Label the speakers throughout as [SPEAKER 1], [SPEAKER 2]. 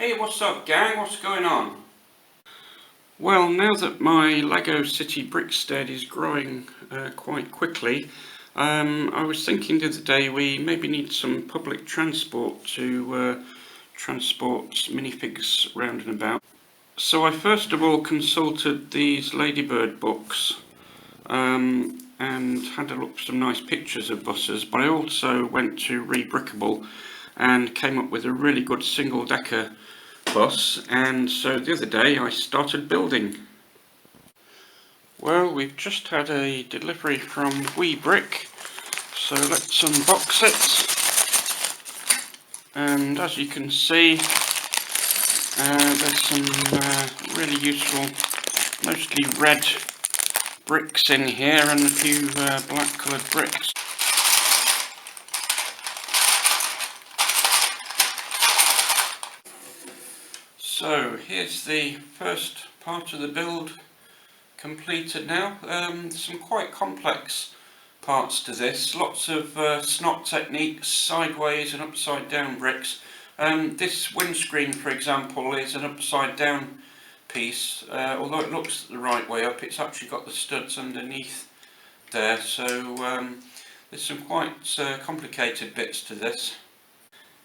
[SPEAKER 1] Hey, what's up gang? What's going on? Well, now that my Lego City Brickstead is growing quite quickly, I was thinking the other day we maybe need some public transport to transport minifigs round and about. So I first of all consulted these Ladybird books and had a look at some nice pictures of buses, but I also went to Rebrickable and came up with a really good single-decker bus, and so the other day I started building. Well, we've just had a delivery from Rebrick, so let's unbox it. And as you can see, there's some really useful, mostly red bricks in here and a few black coloured bricks. So here's the first part of the build completed now. Some quite complex parts to this, lots of snot techniques, sideways and upside down bricks. This windscreen, for example, is an upside down piece, although it looks the right way up, it's actually got the studs underneath there, so there's some quite complicated bits to this.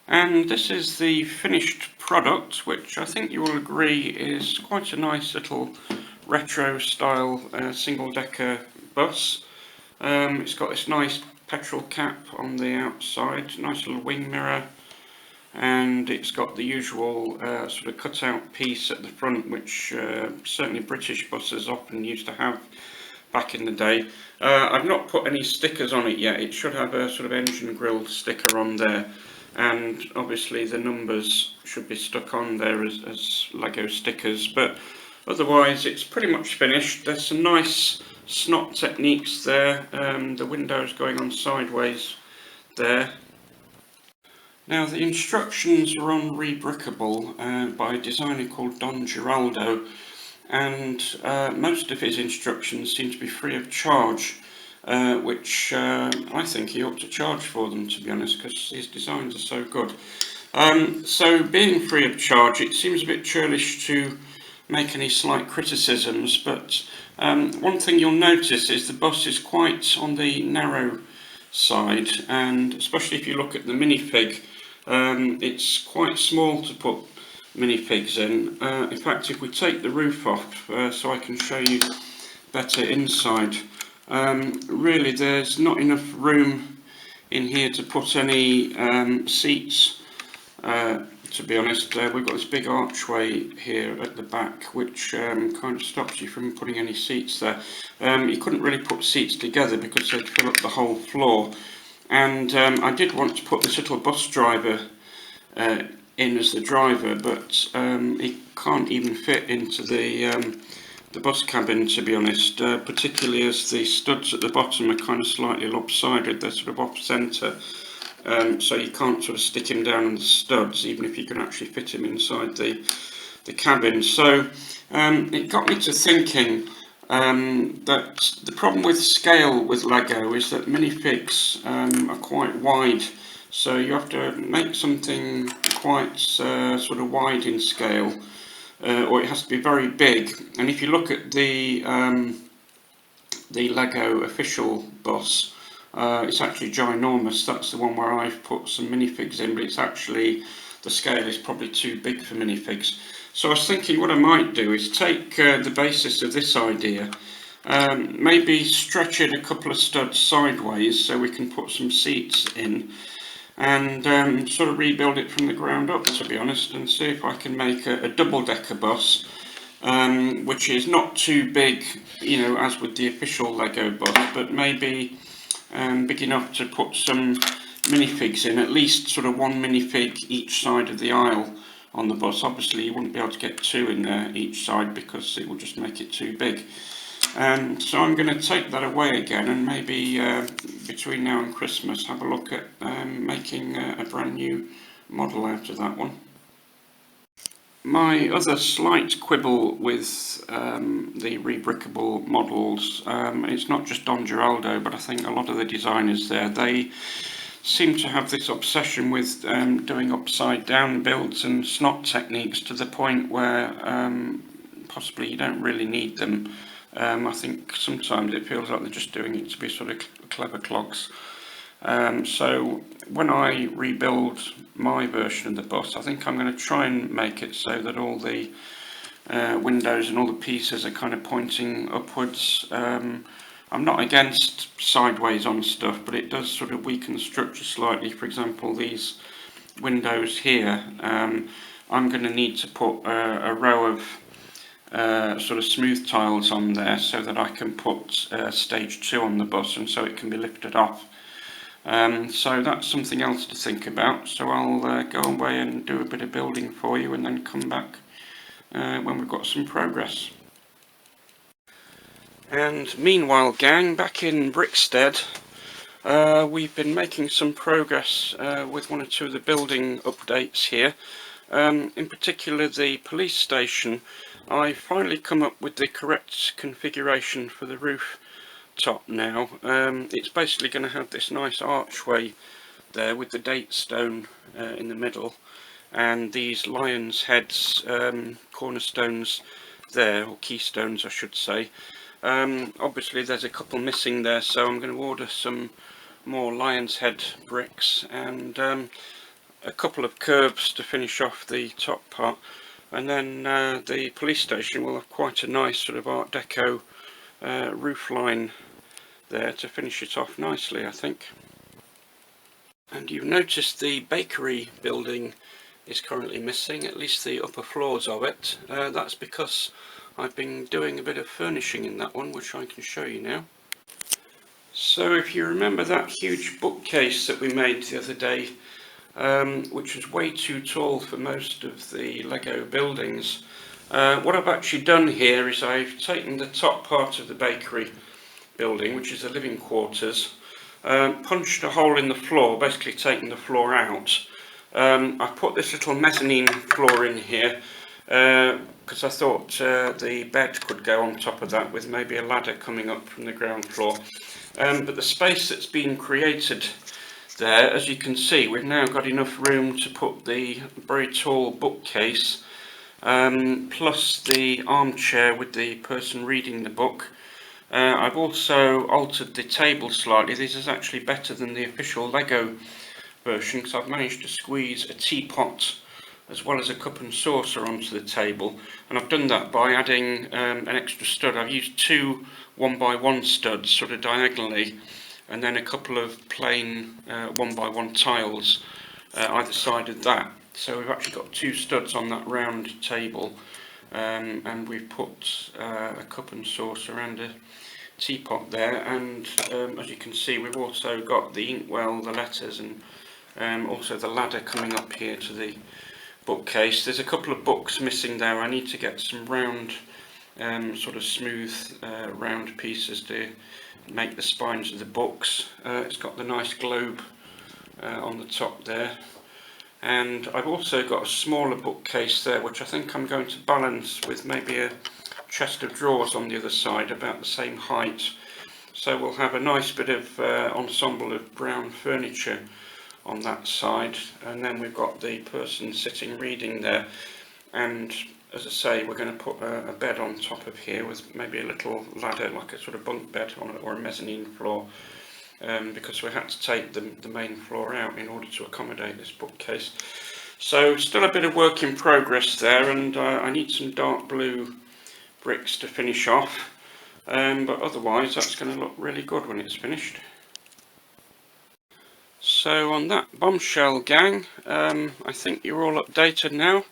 [SPEAKER 1] And this is the finished product, which I think you will agree is quite a nice little retro style single-decker bus. It's got this nice petrol cap on the outside, nice little wing mirror, and it's got the usual sort of cut-out piece at the front, which certainly British buses often used to have back in the day. I've not put any stickers on it yet. It should have a sort of engine grille sticker on there, and obviously the numbers should be stuck on there as Lego stickers, but otherwise it's pretty much finished. There's some nice snot techniques there, the windows going on sideways there. Now the instructions are on Rebrickable by a designer called Geraldo, and most of his instructions seem to be free of charge. Which I think he ought to charge for them, to be honest, because his designs are so good. So being free of charge, it seems a bit churlish to make any slight criticisms, but one thing you'll notice is the bus is quite on the narrow side, and especially if you look at the minifig, it's quite small to put minifigs in. In fact, if we take the roof off so I can show you better inside, really there's not enough room in here to put any seats, to be honest. We've got this big archway here at the back which kind of stops you from putting any seats there. You couldn't really put seats together because they'd fill up the whole floor, and I did want to put this little bus driver in as the driver, but he can't even fit into the bus cabin, to be honest, particularly as the studs at the bottom are kind of slightly lopsided. They're sort of off centre, so you can't sort of stick him down on the studs, even if you can actually fit him inside the cabin. So it got me to thinking that the problem with scale with Lego is that minifigs are quite wide, so you have to make something quite sort of wide in scale, or it has to be very big. And if you look at the Lego official bus, it's actually ginormous. That's the one where I've put some minifigs in, but it's actually, the scale is probably too big for minifigs. So I was thinking what I might do is take the basis of this idea, maybe stretch it a couple of studs sideways so we can put some seats in, and sort of rebuild it from the ground up, to be honest, and see if I can make a double-decker bus, which is not too big, you know, as with the official Lego bus, but maybe big enough to put some minifigs in, at least sort of one minifig each side of the aisle on the bus. Obviously you wouldn't be able to get two in there each side because it will just make it too big. So I'm going to take that away again, and maybe between now and Christmas have a look at making a brand new model out of that one. My other slight quibble with the Rebrickable models, it's not just Geraldo, but I think a lot of the designers there, they seem to have this obsession with doing upside down builds and snot techniques to the point where possibly you don't really need them. I think sometimes it feels like they're just doing it to be sort of clever clogs. So when I rebuild my version of the bus, I think I'm going to try and make it so that all the windows and all the pieces are kind of pointing upwards. I'm not against sideways on stuff, but it does sort of weaken the structure slightly. For example, these windows here, I'm going to need to put a row of sort of smooth tiles on there so that I can put stage 2 on the bus, and so it can be lifted off. So that's something else to think about. So I'll go away and do a bit of building for you and then come back when we've got some progress. And meanwhile, gang, back in Brickstead, we've been making some progress with one or two of the building updates here. In particular, the police station. I've finally come up with the correct configuration for the roof top now. It's basically going to have this nice archway there with the date stone in the middle, and these lion's heads, cornerstones there, or keystones I should say. Obviously there's a couple missing there, so I'm going to order some more lion's head bricks and a couple of curbs to finish off the top part, and then the police station will have quite a nice sort of Art Deco roof line there to finish it off nicely, I think. And you've noticed the bakery building is currently missing, at least the upper floors of it. That's because I've been doing a bit of furnishing in that one, which I can show you now. So if you remember that huge bookcase that we made the other day, which was way too tall for most of the Lego buildings, what I've actually done here is I've taken the top part of the bakery building, which is the living quarters, punched a hole in the floor, basically taking the floor out. I've put this little mezzanine floor in here because I thought the bed could go on top of that with maybe a ladder coming up from the ground floor. But the space that's been created there, as you can see, we've now got enough room to put the very tall bookcase, plus the armchair with the person reading the book. I've also altered the table slightly. This is actually better than the official Lego version, because I've managed to squeeze a teapot as well as a cup and saucer onto the table, and I've done that by adding an extra stud. I've used two 1x1 studs sort of diagonally, and then a couple of plain 1x1 tiles either side of that. So we've actually got two studs on that round table, and we've put a cup and saucer and a teapot there, and as you can see, we've also got the inkwell, the letters, and also the ladder coming up here to the bookcase. There's a couple of books missing there. I need to get some round, sort of smooth round pieces to make the spines of the books. It's got the nice globe on the top there, and I've also got a smaller bookcase there, which I think I'm going to balance with maybe a chest of drawers on the other side, about the same height. So we'll have a nice bit of ensemble of brown furniture on that side, and then we've got the person sitting reading there, and as I say, we're going to put a bed on top of here with maybe a little ladder, like a sort of bunk bed on it, or a mezzanine floor, because we had to take the main floor out in order to accommodate this bookcase. So still a bit of work in progress there, and I need some dark blue bricks to finish off, but otherwise that's going to look really good when it's finished. So on that bombshell, gang, I think you're all updated now,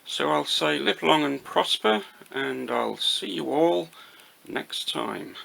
[SPEAKER 1] so I'll say live long and prosper, and I'll see you all next time.